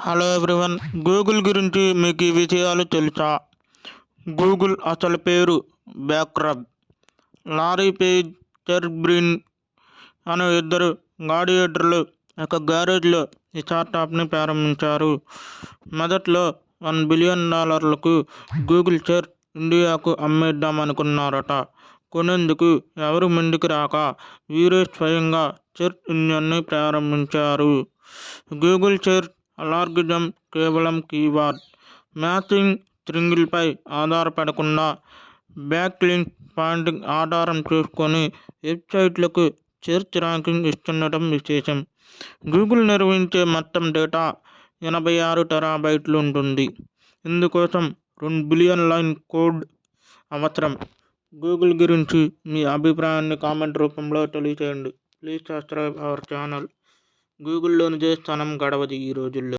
Hello everyone, Google గురించి మీకు ఈ విషయాలు తెలుసా? గూగుల్ అసలు పేరు బ్యాక్రబ్. లారీ పేజ్, సెర్గీ బ్రిన్ అనే ఇద్దరు గ్లాడియేటర్లు ఒక గ్యారేజ్లో ఈ స్టార్టప్ని ప్రారంభించారు. మొదట్లో $1 బిలియన్ గూగుల్ సెర్చ్ ఇండియాకు అమ్మేద్దాం అనుకున్నారట. కొనేందుకు ఎవరు ముందుకు రాక వీరే స్వయంగా సెర్చ్ ఇంజిన్ని ప్రారంభించారు. గూగుల్ సెర్చ్ అల్గారిథం కేవలం కీవర్డ్ మ్యాచింగ్ స్ట్రింగ్లపై ఆధారపడకుండా బ్యాక్లింక్ పాయింటింగ్ ఆధారం చేసుకొని వెబ్సైట్లకు సెర్చ్ ర్యాంకింగ్ ఇస్తుండటం విశేషం. గూగుల్ నిర్వహించే మొత్తం డేటా 86 టెరాబైట్లు ఉంటుంది. ఇందుకోసం 2 బిలియన్ లైన్ కోడ్ అవసరం. గూగుల్ గురించి మీ అభిప్రాయాన్ని కామెంట్ రూపంలో తెలియజేయండి. Please subscribe our channel. గూగుల్లోని స్థానం గడవది ఈ రోజుల్లో.